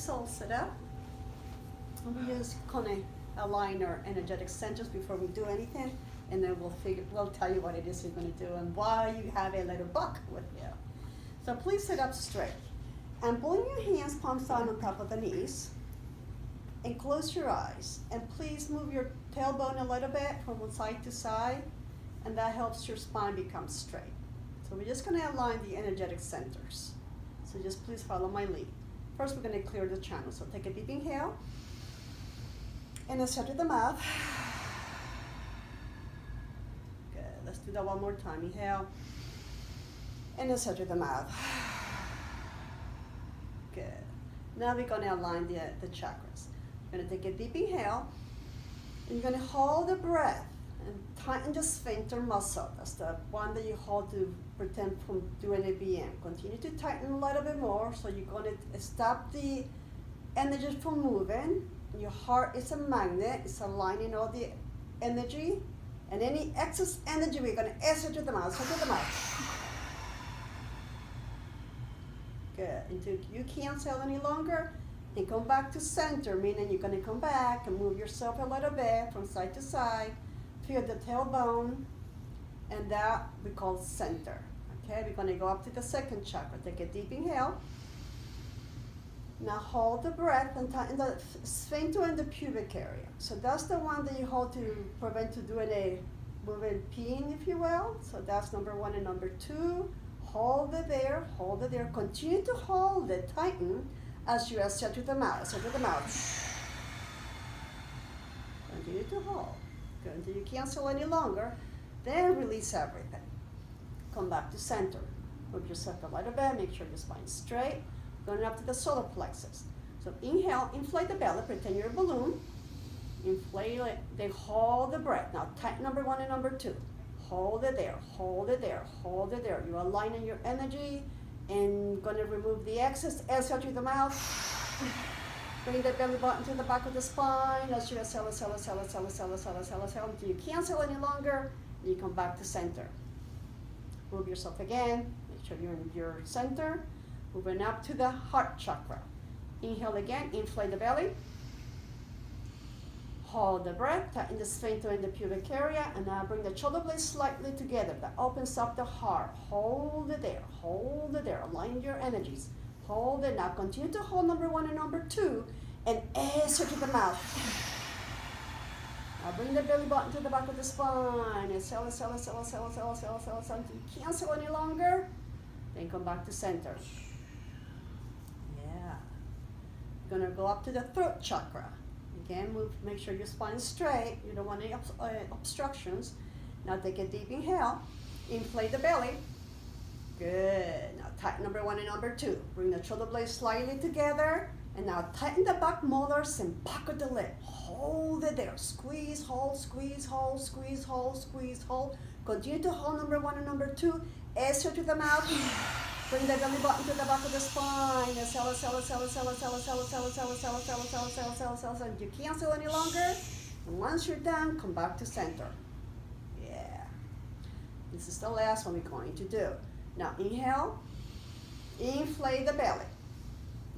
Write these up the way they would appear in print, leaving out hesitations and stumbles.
please all sit up. And we just kind of align our energetic centers before we do anything, and then we'll tell you what it is we're going to do and why you have a little book with you. So please sit up straight and bring your hands palms down on top of the knees and close your eyes, and please move your tailbone a little bit from one side to side, and that helps your spine become straight. So we're just going to align the energetic centers. So just please follow my lead. First, we're going to clear the channel. So take a deep inhale, and exhale through the mouth. Good. Let's do that one more time. Inhale, and exhale through the mouth. Good. Now we're going to align the chakras. We're going to take a deep inhale, and you're going to hold the breath and tighten the sphincter muscle. That's the one that you hold to pretend from doing a BM. Continue to tighten a little bit more, so you're going to stop the energy from moving. Your heart is a magnet. It's aligning all the energy, and any excess energy we're going to exhale to the mouth. So to the mouth. Good. Until you can't exhale any longer, and come back to center, meaning you're going to come back and move yourself a little bit from side to side. Feel the tailbone, and that we call center. Okay, we're going to go up to the second chakra. Take a deep inhale. Now hold the breath and tighten the sphincter in the pubic area. So that's the one that you hold to prevent to doing a moving peeing, if you will. So that's number one. And number two, hold it there, hold it there. Continue to hold it, tighten as you exhale to the mouth. Exhale to the mouth. Continue to hold. Good. Until you can't exhale any longer, then release everything. Come back to center. Move yourself a little bit, make sure your spine's straight. Going up to the solar plexus. So inhale, inflate the belly, pretend you're a balloon. Inflate it, then hold the breath. Now tighten number one and number two. Hold it there, hold it there, hold it there. You're aligning your energy and gonna remove the excess. Exhale through the mouth. Bring the belly button to the back of the spine. As you exhale, exhale, exhale, exhale, exhale, exhale, exhale, exhale. Until you can't exhale any longer, you come back to center. Move yourself again. Make sure you're in your center. Moving up to the heart chakra. Inhale again, inflate the belly. Hold the breath, tighten the sphincter in the pubic area, and now bring the shoulder blades slightly together. That opens up the heart. Hold it there, hold it there. Align your energies. Hold it. Now continue to hold number one and number two, and exhale to the mouth. Now bring the belly button to the back of the spine. Exhale, exhale, exhale, exhale, exhale, exhale, exhale, exhale. Until you can't exhale any longer, then come back to center. Yeah. You're gonna go up to the throat chakra. Again, make sure your spine is straight. You don't want any obstructions. Now take a deep inhale. Inflate the belly. Good. Now tighten number one and number two. Bring the shoulder blades slightly together. And now tighten the back molars and back of the lip. Hold it there. Squeeze, hold, squeeze, hold, squeeze, hold, squeeze, hold. Continue to hold number one and number two. Exhale to the mouth. Bring the belly button to the back of the spine. Exhale, exhale, exhale, exhale, exhale, exhale, exhale, exhale, exhale, exhale, exhale, exhale, exhale, exhale, exhale. You can't exhale any longer. And once you're done, come back to center. Yeah. This is the last one we're going to do. Now inhale. Inflate the belly.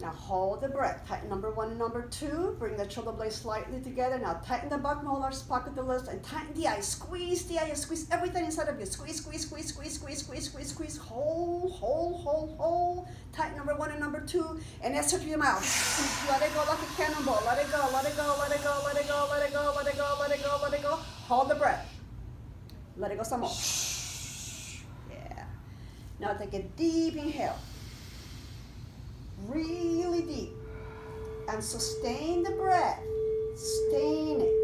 Now hold the breath. Tighten number one and number two. Bring the shoulder blades slightly together. Now tighten the back molars, pocket the lips, and tighten the eyes. Squeeze the eyes. Squeeze everything inside of you. Squeeze, squeeze, squeeze, squeeze, squeeze, squeeze, squeeze, squeeze. Hold, hold, hold, hold. Tighten number one and number two, and exhale through your mouth. Let it go like a cannonball. Let it go. Let it go. Let it go. Let it go. Let it go. Let it go. Let it go. Let it go. Hold the breath. Let it go some more. Yeah. Now take a deep inhale. Really deep, and sustain the breath. Sustain it.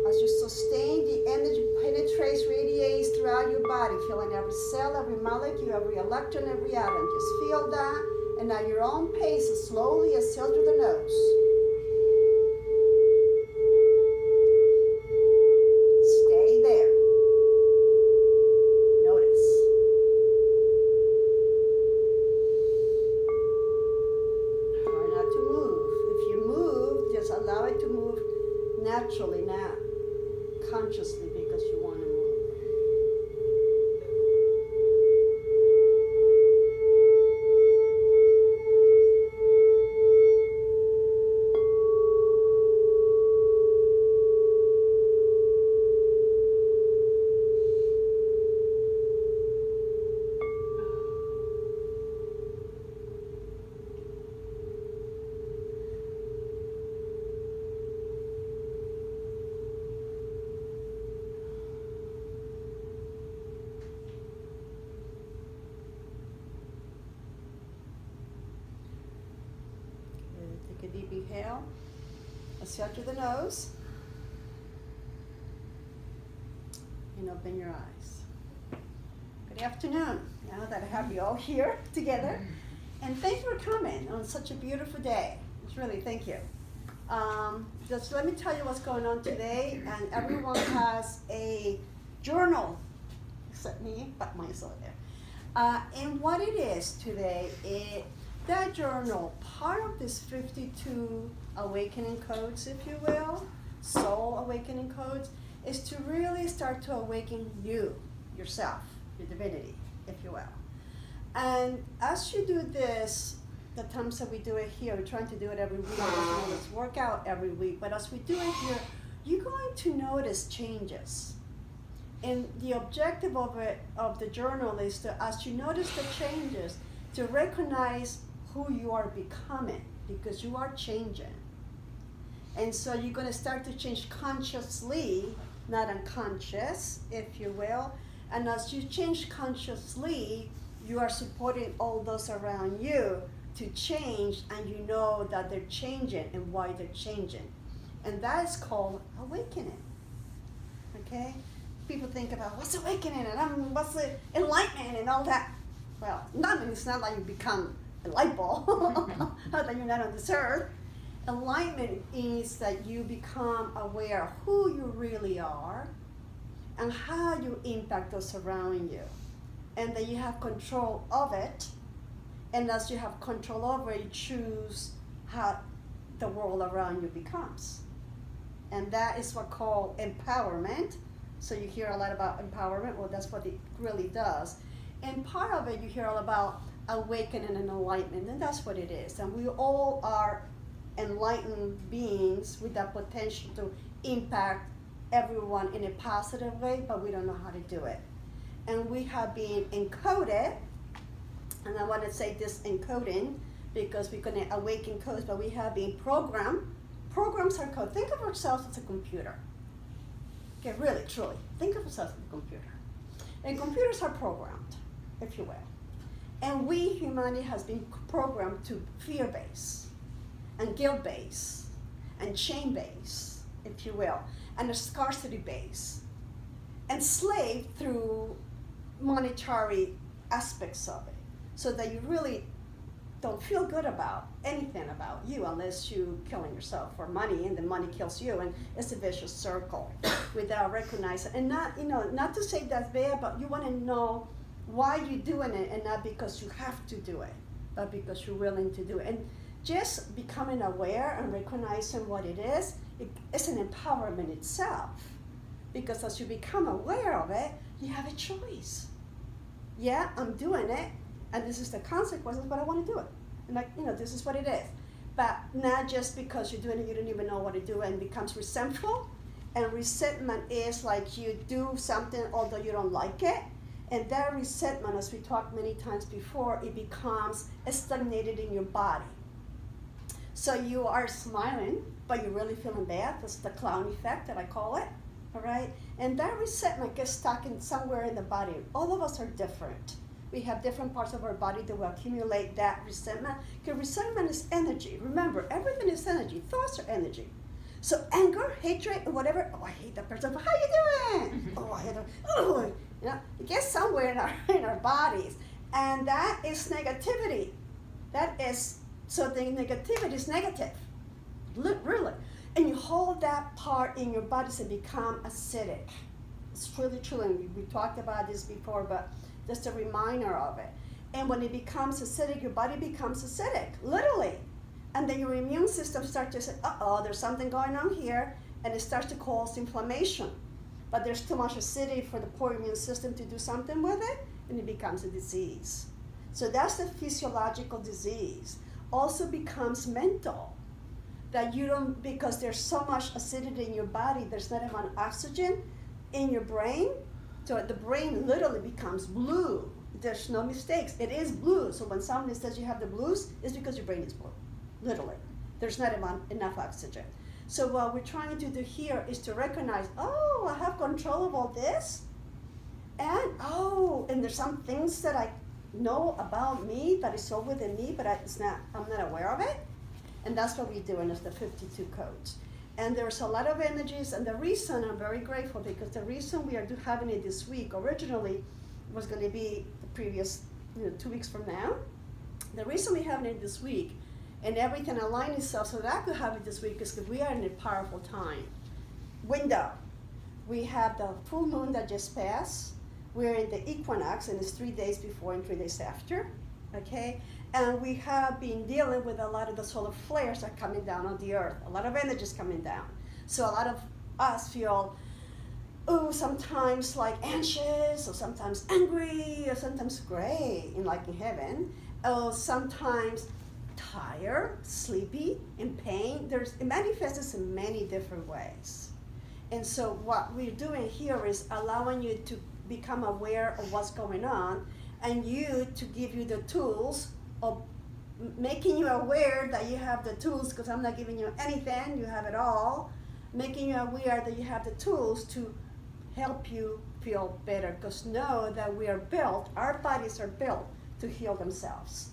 As you sustain, the energy penetrates, radiates throughout your body, filling every cell, every molecule, every electron, every atom. Just feel that, and at your own pace, slowly exhale through the nose. Stay there. Notice. Allow it to move naturally now, consciously, because you want to move. Deep inhale. Exhale through the nose. And open your eyes. Good afternoon. Now that I have you all here together. And thank you for coming on such a beautiful day. It's really, thank you. Just let me tell you what's going on today. And everyone has a journal, except me, but mine's over there. And what it is today, that journal, part of this 52 awakening codes, if you will, soul awakening codes, is to really start to awaken you, yourself, your divinity, if you will. And as you do this, the times that we do it here, we're trying to do it every week, let's work out every week, but as we do it here, you're going to notice changes. And the objective of the journal is to, as you notice the changes, to recognize who you are becoming, because you are changing. And so you're going to start to change consciously, not unconscious, if you will. And as you change consciously, you are supporting all those around you to change, and you know that they're changing and why they're changing. And that is called awakening. Okay? People think about what's awakening and what's the enlightenment and all that. Well, it's not like you become a light bulb, not that you're not on this earth. Enlightenment is that you become aware of who you really are and how you impact those around you, and that you have control of it. And as you have control over it, you choose how the world around you becomes. And that is what called empowerment. So you hear a lot about empowerment. Well, that's what it really does. And part of it, you hear all about awakening and enlightenment, and that's what it is. And we all are enlightened beings with that potential to impact everyone in a positive way, but we don't know how to do it. And we have been encoded, and I want to say this encoding because we're going to awaken codes, but we have been programmed. Programs are code. Think of ourselves as a computer. Okay, really, truly. Think of yourself as a computer. And computers are programmed, if you will. And we, humanity, has been programmed to fear-based, and guilt-based, and shame-based, if you will, and a scarcity-based, enslaved through monetary aspects of it, so that you really don't feel good about anything about you unless you killing yourself for money, and the money kills you, and it's a vicious circle without recognizing. And not to say that's bad, but you want to know why you're doing it, and not because you have to do it, but because you're willing to do it. And just becoming aware and recognizing what it is, it's an empowerment itself. Because as you become aware of it, you have a choice. Yeah, I'm doing it, and this is the consequences, but I want to do it. And this is what it is. But not just because you're doing it, you don't even know what to do, and becomes resentful. And resentment is like you do something although you don't like it. And that resentment, as we talked many times before, it becomes stagnated in your body. So you are smiling, but you're really feeling bad. That's the clown effect that I call it. All right? And that resentment gets stuck in somewhere in the body. All of us are different. We have different parts of our body that will accumulate that resentment. Because resentment is energy. Remember, everything is energy. Thoughts are energy. So anger, hatred, whatever. Oh, I hate that person. How you doing? Oh, I hate them. Oh, it gets somewhere in our bodies. And that is negativity. So the negativity is negative. Really. And you hold that part in your body to become acidic. It's really true, and we talked about this before, but just a reminder of it. And when it becomes acidic, your body becomes acidic, literally. And then your immune system starts to say, there's something going on here, and it starts to cause inflammation. But there's too much acidity for the poor immune system to do something with it, and it becomes a disease. So that's the physiological disease. Also becomes mental. That you don't, because there's so much acidity in your body, there's not enough oxygen in your brain, so the brain literally becomes blue. There's no mistakes. It is blue. So when somebody says you have the blues, it's because your brain is blue, literally. There's not enough oxygen. So what we're trying to do here is to recognize, I have control of all this, and there's some things that I know about me that is so within me, but I'm not aware of it. And that's what we're doing is the 52 codes. And there's a lot of energies, and the reason I'm very grateful, because the reason we are having it this week, originally was going to be the previous 2 weeks from now. The reason we're having it this week, and everything aligned itself so that I could have it this week, is because we are in a powerful time window. We have the full moon that just passed. We're in the equinox, and it's 3 days before and 3 days after, okay? And we have been dealing with a lot of the solar flares that are coming down on the earth. A lot of energy is coming down. So a lot of us feel, sometimes like anxious, or sometimes angry, or sometimes gray, like in heaven, or sometimes tired, sleepy, in pain. It manifests in many different ways. And so what we're doing here is allowing you to become aware of what's going on, and you to give you the tools of making you aware that you have the tools, because I'm not giving you anything, you have it all, making you aware that you have the tools to help you feel better, because know that we are built, our bodies are built to heal themselves.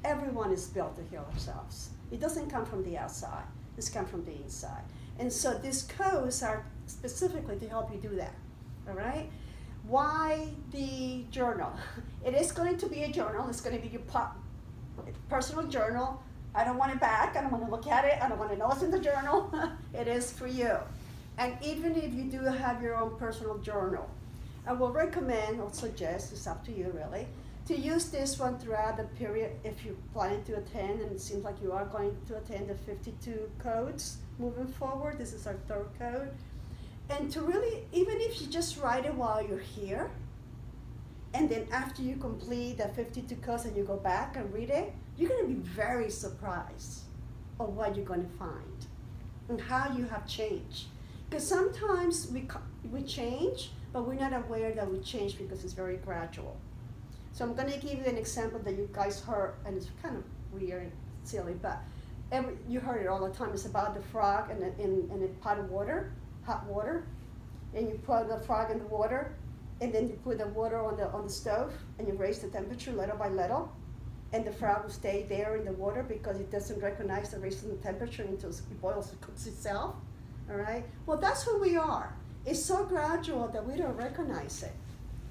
Everyone is built to heal themselves. It doesn't come from the outside, it's come from the inside. And so these codes are specifically to help you do that, all right? Why the journal? It is going to be a journal. It's going to be your personal journal. I don't want it back. I don't want to look at it. I don't want to know what's in the journal. It is for you. And even if you do have your own personal journal, I will recommend or suggest, it's up to you really, to use this one throughout the period if you're planning to attend, and it seems like you are going to attend the 52 codes moving forward. This is our third code. And to really, even if you just write it while you're here, and then after you complete the 52 codes and you go back and read it, you're going to be very surprised of what you're going to find and how you have changed. Because sometimes we change, but we're not aware that we change because it's very gradual. So I'm going to give you an example that you guys heard, and it's kind of weird, silly, but you heard it all the time. It's about the frog in a pot of water, hot water, and you put the frog in the water, and then you put the water on the stove, and you raise the temperature little by little, and the frog will stay there in the water because it doesn't recognize the raising the temperature until it boils and cooks itself. All right? Well, that's who we are. It's so gradual that we don't recognize it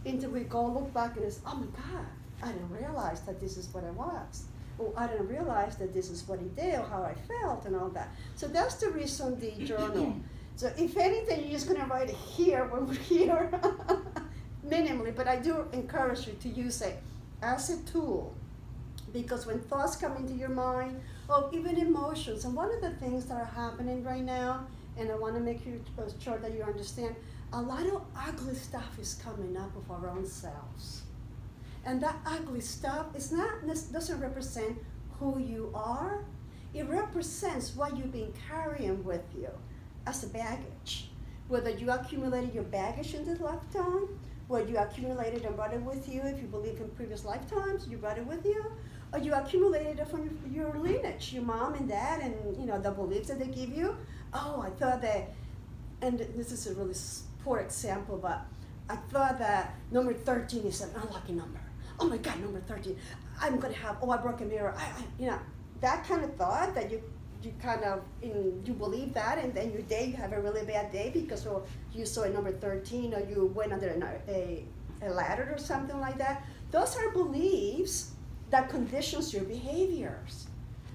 until we go look back and it's, oh my God, I didn't realize that this is what I was. Or I didn't realize that this is what he did, or how I felt, and all that. So that's the reason the journal. So if anything, you're just going to write it here when we're here, minimally. But I do encourage you to use it as a tool, because when thoughts come into your mind, or even emotions, and one of the things that are happening right now, and I want to make sure that you understand, a lot of ugly stuff is coming up of our own selves. And that ugly stuff doesn't represent who you are. It represents what you've been carrying with you as a baggage. Whether you accumulated your baggage in this lifetime, whether you accumulated and brought it with you, if you believe in previous lifetimes, you brought it with you, or you accumulated it from your lineage, your mom and dad, and the beliefs that they give you. Oh, I thought that, and this is a really poor example, but I thought that number 13 is an unlucky number. Oh my God, number 13. I'm gonna have, I broke a mirror. That kind of thought that you kind of, you believe that, and then your day, you have a really bad day because you saw a number 13, or you went under a ladder or something like that. Those are beliefs that conditions your behaviors.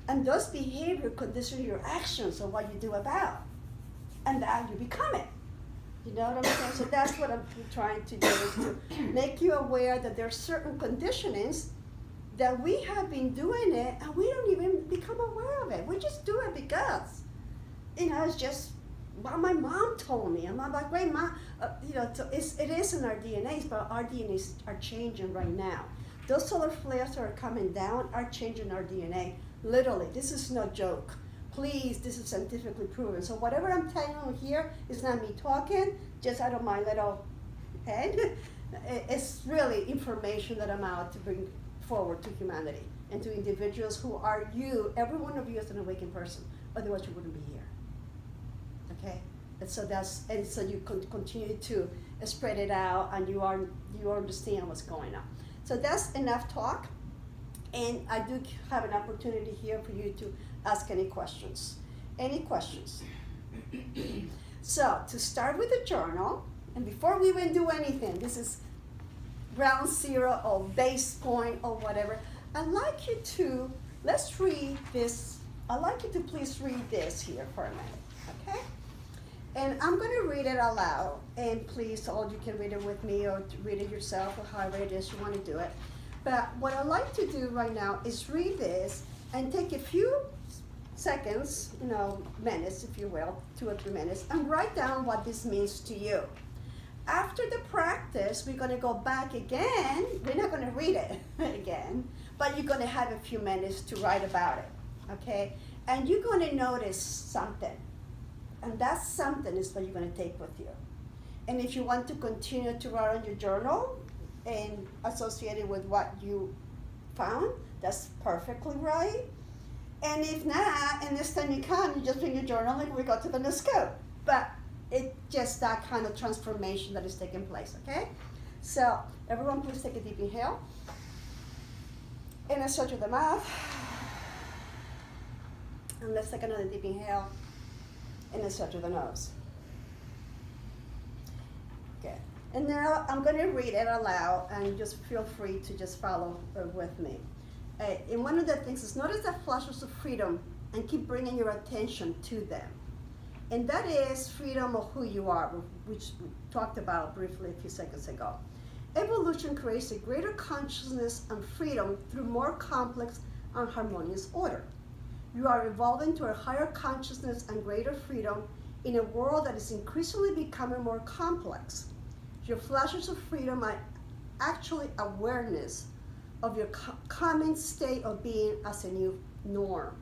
And those behavior condition your actions of what you do about. And that you become it. You know what I'm saying? So that's what I'm trying to do, is to make you aware that there are certain conditionings that we have been doing it and we don't even become aware of it. We just do it because, it's just what my mom told me. And I'm like, great mom, it is in our DNAs, but our DNAs are changing right now. Those solar flares that are coming down are changing our DNA. Literally, this is no joke. Please, this is scientifically proven. So whatever I'm telling you here is not me talking, just out of my little head. It's really information that I'm out to bring forward to humanity and to individuals who are you. Every one of you is an awakened person. Otherwise, you wouldn't be here. Okay? And so you continue to spread it out, and you understand what's going on. So that's enough talk. And I do have an opportunity here for you to ask any questions. Any questions? So, to start with the journal, and before we even do anything, this is ground zero or base point or whatever, I'd like you to, let's read this. I'd like you to please read this here for a minute, okay? And I'm going to read it aloud, and please, all you can read it with me or read it yourself or however it is you want to do it. But what I'd like to do right now is read this and take a few seconds, minutes, if you will, 2 or 3 minutes, and write down what this means to you. After the practice, we're going to go back again. We're not going to read it again, but you're going to have a few minutes to write about it, okay? And you're going to notice something. And that something is what you're going to take with you. And if you want to continue to write on your journal and associated with what you found, that's perfectly right. And if not, and this time you come, you just bring your journal and we go to the next scope. But it's just that kind of transformation that is taking place, okay? So everyone please take a deep inhale. And exhale through the mouth. And let's take another deep inhale. And exhale through the nose. Okay. And now I'm going to read it aloud, and just feel free to just follow with me. And one of the things is notice the flashes of freedom and keep bringing your attention to them. And that is freedom of who you are, which we talked about briefly a few seconds ago. Evolution creates a greater consciousness and freedom through more complex and harmonious order. You are evolving to a higher consciousness and greater freedom in a world that is increasingly becoming more complex. Your flashes of freedom are actually awareness of your common state of being as a new norm.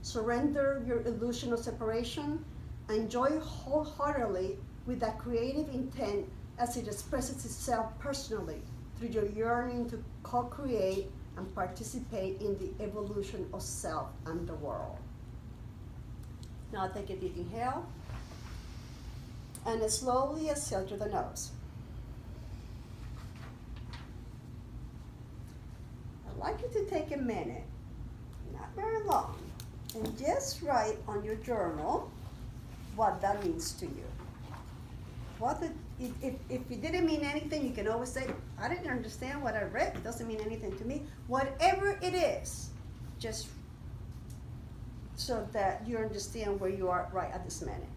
Surrender your illusion of separation and enjoy wholeheartedly with that creative intent as it expresses itself personally through your yearning to co-create and participate in the evolution of self and the world. Now take a deep inhale and slowly exhale through the nose. I'd like you to take a minute, not very long, and just write on your journal what that means to you. If it didn't mean anything, you can always say, I didn't understand what I read. It doesn't mean anything to me. Whatever it is, just so that you understand where you are right at this minute.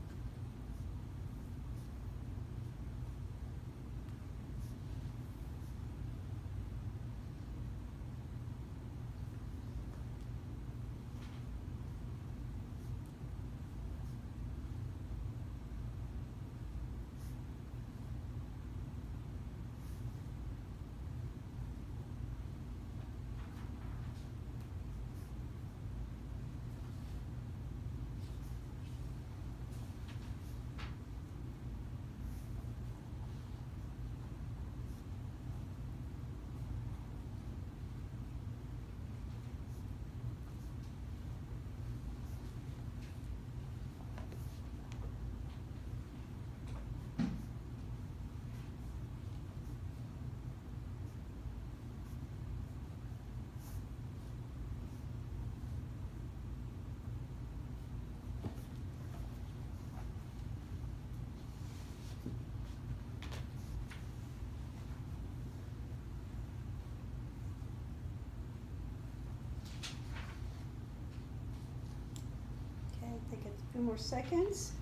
Take a few more seconds.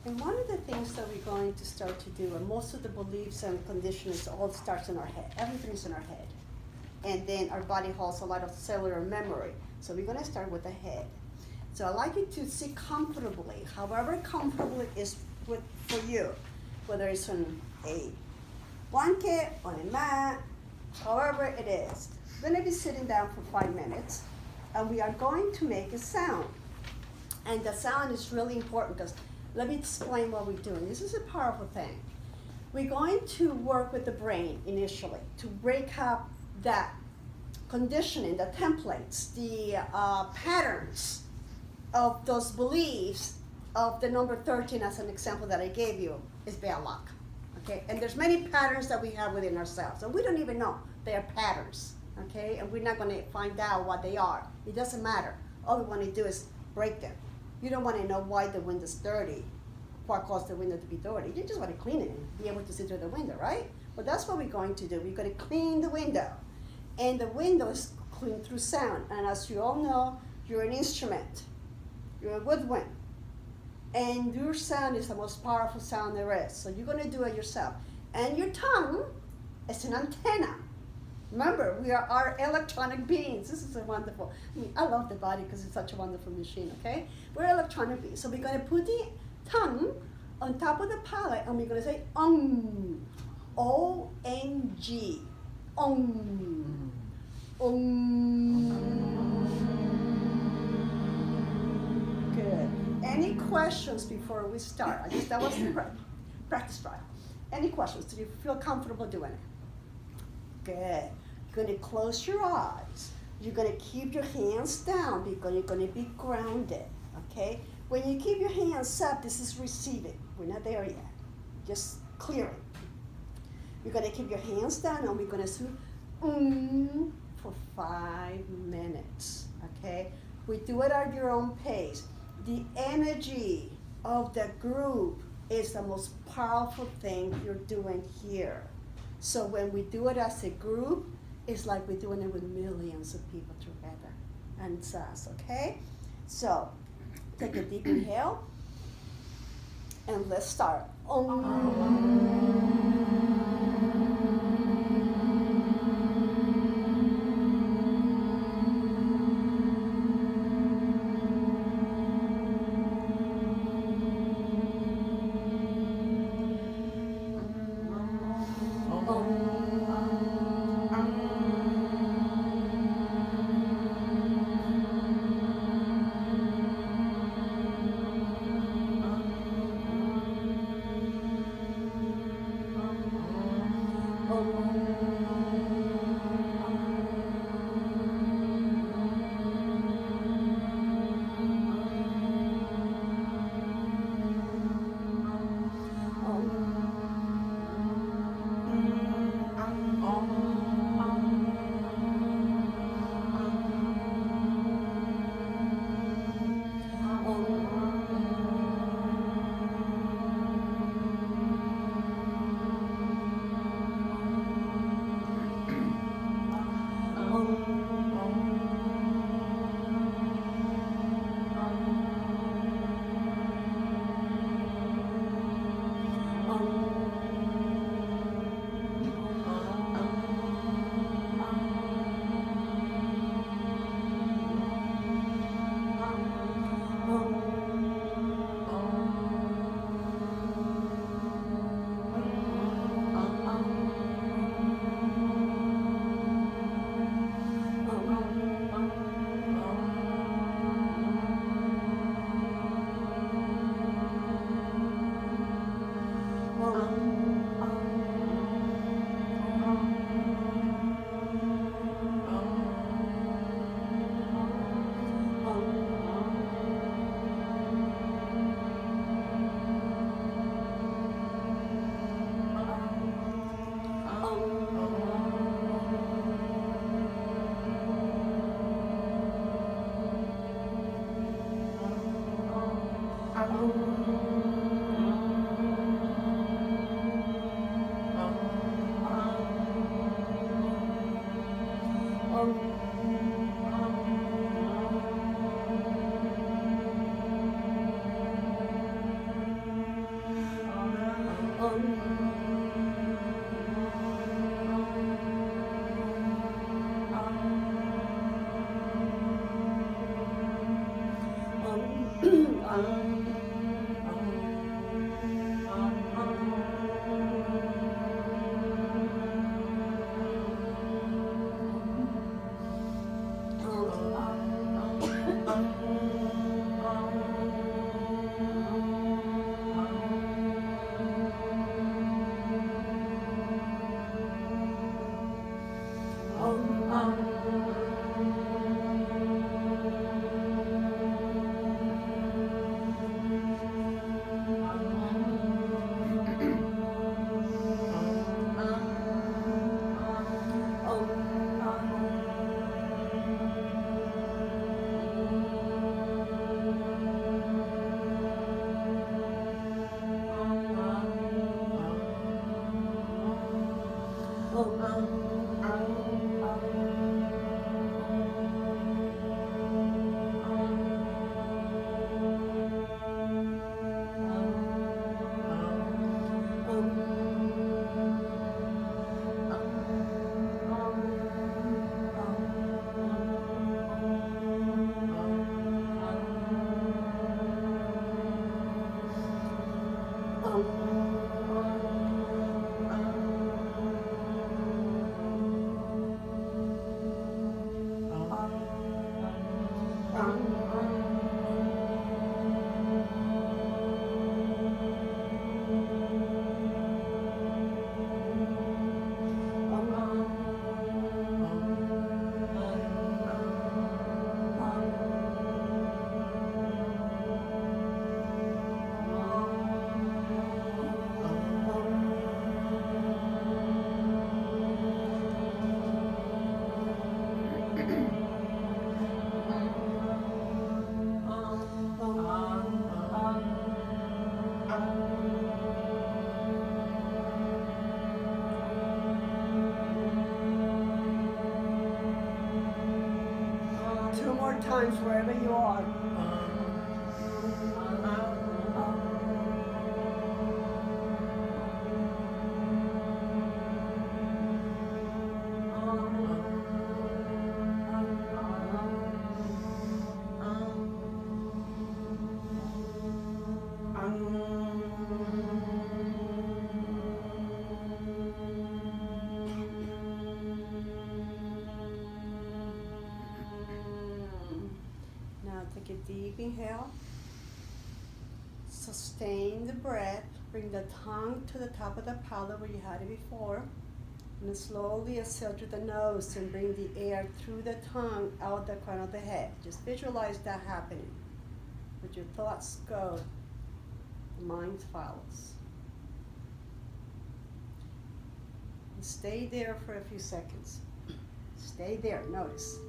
And one of the things that we're going to start to do, and most of the beliefs and conditions all starts in our head. Everything's in our head. And then our body holds a lot of cellular memory. So we're going to start with the head. So I'd like you to sit comfortably, however comfortable it is for you, whether it's on a blanket, on a mat, however it is. We're going to be sitting down for 5 minutes, and we are going to make a sound. And the sound is really important because let me explain what we're doing. This is a powerful thing. We're going to work with the brain initially to break up that conditioning, the templates, the patterns of those beliefs of the number 13 as an example that I gave you is bad luck. Okay, and there's many patterns that we have within ourselves, and we don't even know they are patterns. Okay, and we're not going to find out what they are. It doesn't matter. All we want to do is break them. You don't want to know why the window's dirty, what caused the window to be dirty. You just want to clean it and be able to see through the window, right? Well, that's what we're going to do. We're going to clean the window, and the window is cleaned through sound. And as you all know, you're an instrument. You're a woodwind. And your sound is the most powerful sound there is. So you're going to do it yourself. And your tongue is an antenna. Remember, we are our electronic beings. This is a wonderful, I love the body because it's such a wonderful machine, okay? We're electronic beings. So we're going to put the tongue on top of the palate, and we're going to say, O-N-G. Good. Any questions before we start? I guess that was the practice trial. Any questions? Do you feel comfortable doing it? Good. You're going to close your eyes. You're going to keep your hands down because you're going to be grounded, okay? When you keep your hands up, this is receiving. We're not there yet. Just clearing. You're going to keep your hands down, and we're going to sing for 5 minutes, okay? We do it at your own pace. The energy of the group is the most powerful thing you're doing here. So when we do it as a group, it's like we're doing it with millions of people together. And it's us, okay? So take a deep inhale, and let's start. times wherever you are. Now take a deep inhale. Sustain the breath. Bring the tongue to the top of the palate where you had it before. And then slowly exhale through the nose and bring the air through the tongue out the crown of the head. Just visualize that happening. Let your thoughts go. The mind follows. And stay there for a few seconds. Stay there, notice.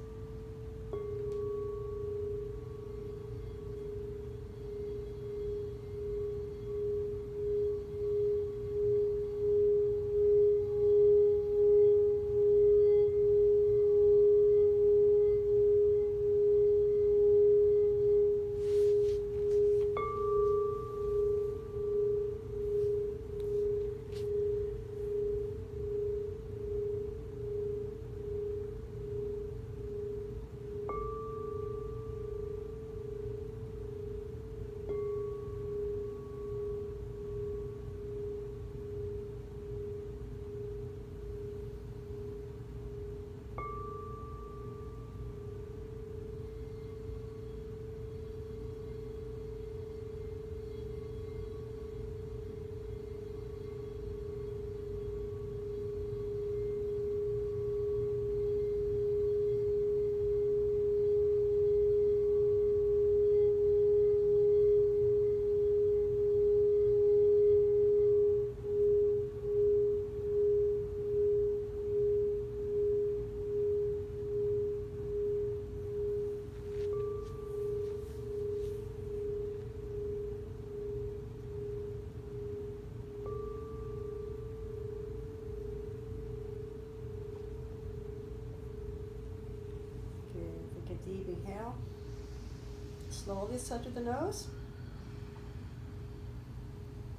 Deep inhale. Slowly exhale through the nose.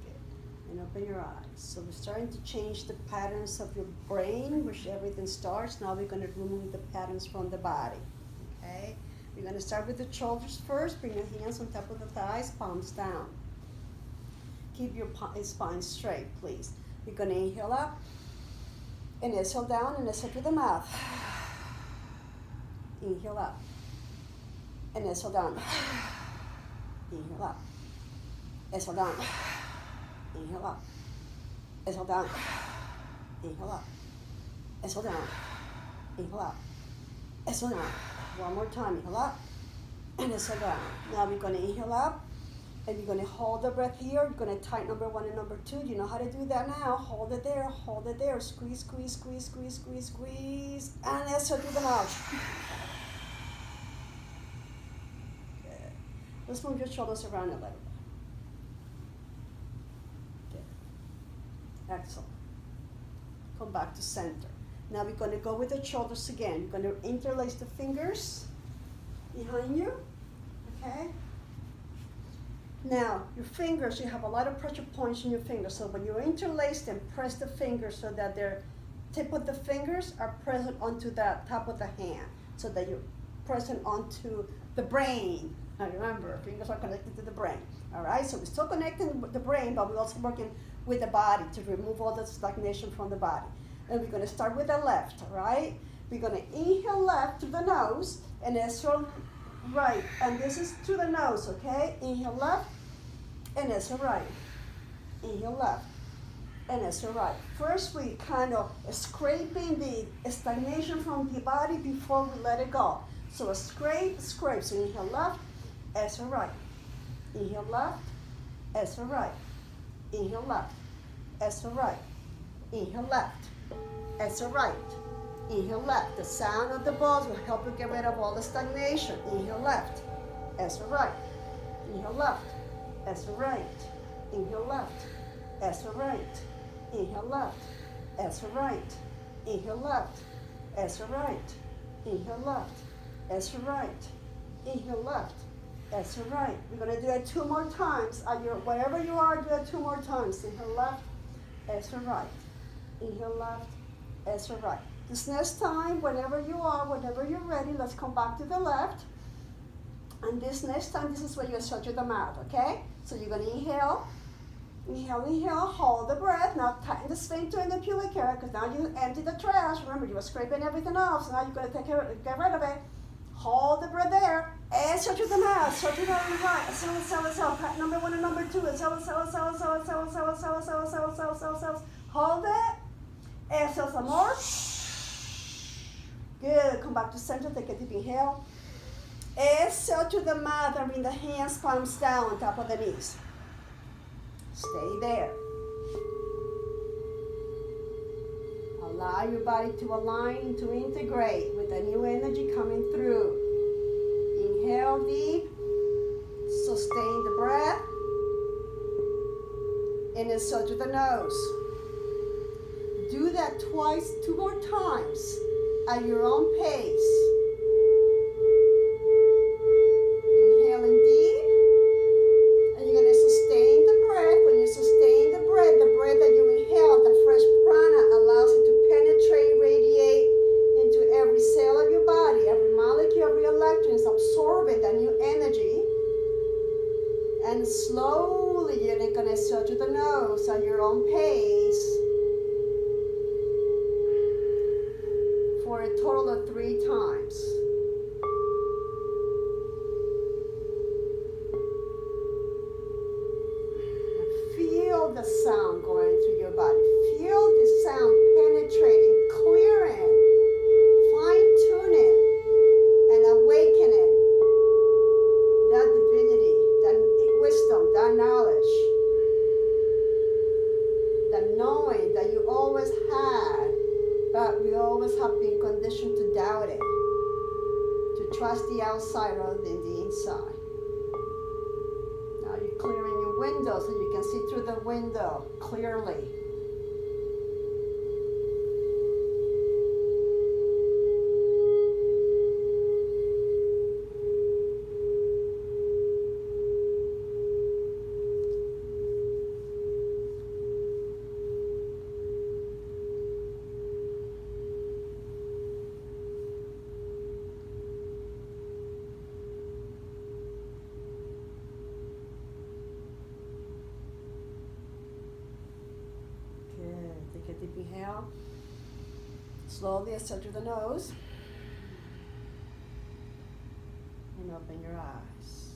Good. And open your eyes. So we're starting to change the patterns of your brain, which everything starts. Now we're going to remove the patterns from the body. Okay? We're going to start with the shoulders first. Bring your hands on top of the thighs, palms down. Keep your spine straight, please. We're going to inhale up and exhale down and exhale through the mouth. Inhale up. And exhale down. Inhale up. Exhale down. Inhale up. Exhale down. Inhale up. Exhale down. Inhale up. Exhale down. One more time. Inhale up. And exhale down. Now we're going to inhale up. And you're going to hold the breath here. You're going to tighten number 1 and number 2. You know how to do that now. Hold it there. Hold it there. Squeeze, squeeze, squeeze, squeeze, squeeze, squeeze. And exhale through the mouth. Let's move your shoulders around a little bit. Good. Excellent. Come back to center. Now we're going to go with the shoulders again. You're going to interlace the fingers behind you. Okay? Now, your fingers, you have a lot of pressure points in your fingers. So when you interlace them, press the fingers so that their tip of the fingers are present onto the top of the hand. So that you're present onto the brain. Now remember, fingers are connected to the brain. All right, so we're still connecting with the brain, but we're also working with the body to remove all the stagnation from the body. And we're going to start with the left, all right? We're going to inhale left through the nose and exhale right. And this is through the nose, okay? Inhale left and exhale right. Inhale left and exhale right. First, we kind of scraping the stagnation from the body before we let it go. So a scrape, scrape. So inhale left, exhale right. Inhale left, exhale right. Inhale left, exhale right. Inhale left, exhale right. Inhale left. The sound of the balls will help you get rid of all the stagnation. Inhale left, exhale right. Inhale left, exhale right. Inhale left, exhale right. Inhale left, exhale right. Inhale left, exhale right. Inhale left, exhale right. Inhale left. Exhale right. We're going to do it 2 more times. Wherever you are, do it 2 more times. Inhale left. Exhale right. Inhale left. Exhale right. This next time, whenever you are, whenever you're ready, let's come back to the left. And this next time, this is where you stretch the mouth, okay? So you're going to inhale. Inhale, inhale, hold the breath. Now tighten the sphincter and the pubic area because now you empty the trash. Remember, you were scraping everything off, so now you're going to get rid of it. Hold the breath there. Exhale to the mouth. Stretch it out and right. Exhale, exhale, exhale. Cut number 1 and number 2. Exhale, exhale, exhale, exhale, exhale, exhale, exhale, exhale, exhale, exhale, exhale, exhale. Hold it. Exhale some more. Good. Come back to center. Take a deep inhale. Exhale to the mouth and bring the hands, palms down on top of the knees. Stay there. Allow your body to align, to integrate with the new energy coming through. Inhale deep. Sustain the breath. And exhale to the nose. Do that 2 more times at your own pace. Inhaling deep. And you're going to sustain the breath. When you sustain the breath that you inhale, the fresh prana allows it to penetrate, radiate into every cell of your body. Every molecule, every electron is absorbing that new energy. And slowly you're going to exhale to the nose at your own pace for a total of 3 times. Feel the sound going through your body. Feel the sound penetrating, clearing, fine-tuning, and awakening that divinity, that wisdom, that knowledge, that knowing that you always had, but we always have been conditioned to doubt it, to trust the outside rather than the inside. Now you're clearing your window so you can see through the window clearly. Take a deep inhale. Slowly exhale through the nose. And open your eyes.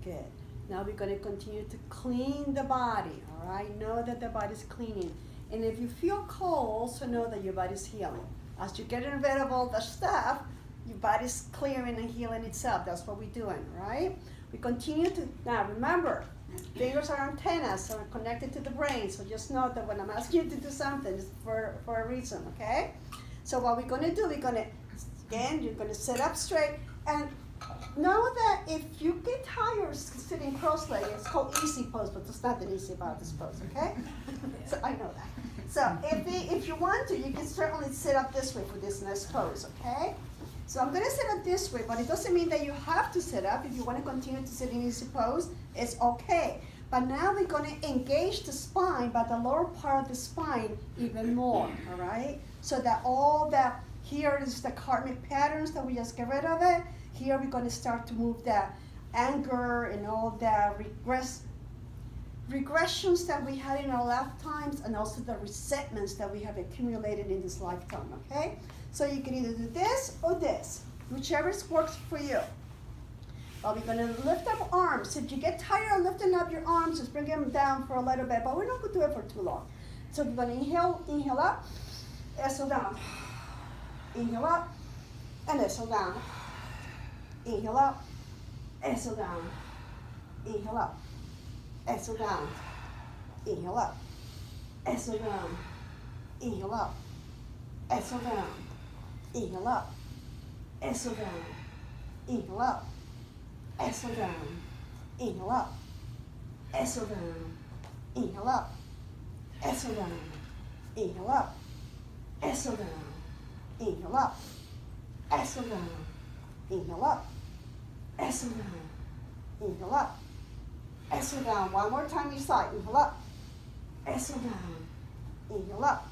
Good. Now we're going to continue to clean the body. All right? Know that the body's cleaning. And if you feel cold, so know that your body's healing. As you're getting rid of all the stuff, your body's clearing and healing itself. That's what we're doing, right? We continue to, now remember, fingers are antennas, so we're connected to the brain. So just know that when I'm asking you to do something, it's for a reason, okay? So what we're gonna do, you're gonna sit up straight. And know that if you get tired sitting cross-legged, it's called easy pose, but there's nothing easy about this pose, okay? So I know that. So if you want to, you can certainly sit up this way for this next pose, okay? So I'm gonna sit up this way, but it doesn't mean that you have to sit up. If you wanna continue to sit in easy pose, it's okay. But now we're gonna engage the spine, but the lower part of the spine even more, all right? So that all that, here is the karmic patterns that we just get rid of it. Here we're gonna start to move that anger and all the regressions that we had in our lifetimes, and also the resentments that we have accumulated in this lifetime, okay? So you can either do this or this, whichever works for you. But we're gonna lift up arms. If you get tired of lifting up your arms, just bring them down for a little bit, but we're not gonna do it for too long. So we're gonna inhale up, exhale down. Inhale up, and exhale down. Inhale up, exhale down. Inhale up, exhale down. Inhale up, exhale down. Inhale up, exhale down. Inhale up, exhale down. Inhale up, exhale down. Inhale up, exhale down. Inhale up, exhale down. Inhale up, exhale down. Inhale up, exhale down. Inhale up, exhale down. Inhale up. Exhale down. One more time each side. Inhale up. Exhale down. Inhale up.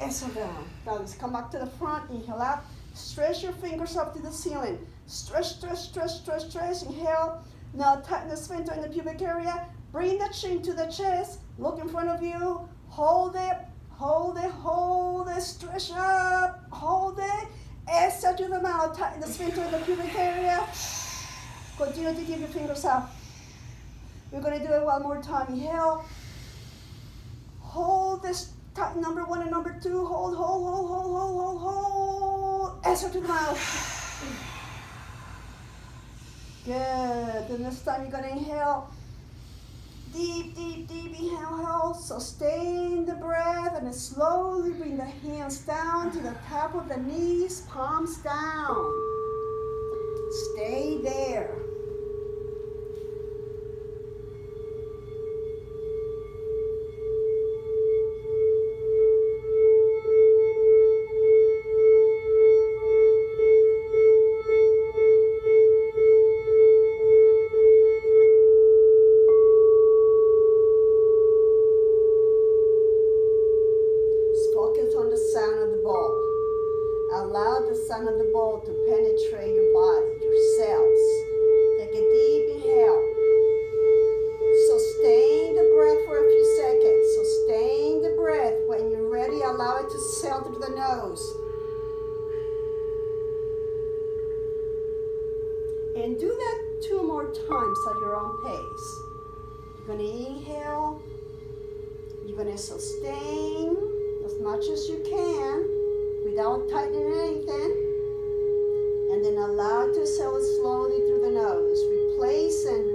Exhale down. Now let's come back to the front. Inhale up. Stretch your fingers up to the ceiling. Stretch, stretch, stretch, stretch, stretch. Inhale. Now tighten the sphincter in the pubic area. Bring the chin to the chest. Look in front of you. Hold it. Hold it. Hold it. Stretch up. Hold it. Exhale to the mouth. Tighten the sphincter in the pubic area. Continue to give your fingers out. We're going to do it one more time. Inhale. Hold this. Tighten number 1 and number 2. Hold, hold, hold, hold, hold, hold, hold. Exhale to the mouth. Good. The next time you're going to inhale. Deep, deep, deep. Inhale. Sustain the breath and then slowly bring the hands down to the top of the knees. Palms down. Stay there. Focus on the sound of the ball. Allow the sound of the ball to penetrate your body, your cells. Take a deep inhale. Sustain the breath for a few seconds. Sustain the breath. When you're ready, allow it to sail through the nose. And do that 2 more times at your own pace. You're going to inhale. You're going to sustain as much as you can without tightening anything, and then allow it to sail slowly through the nose. Replace and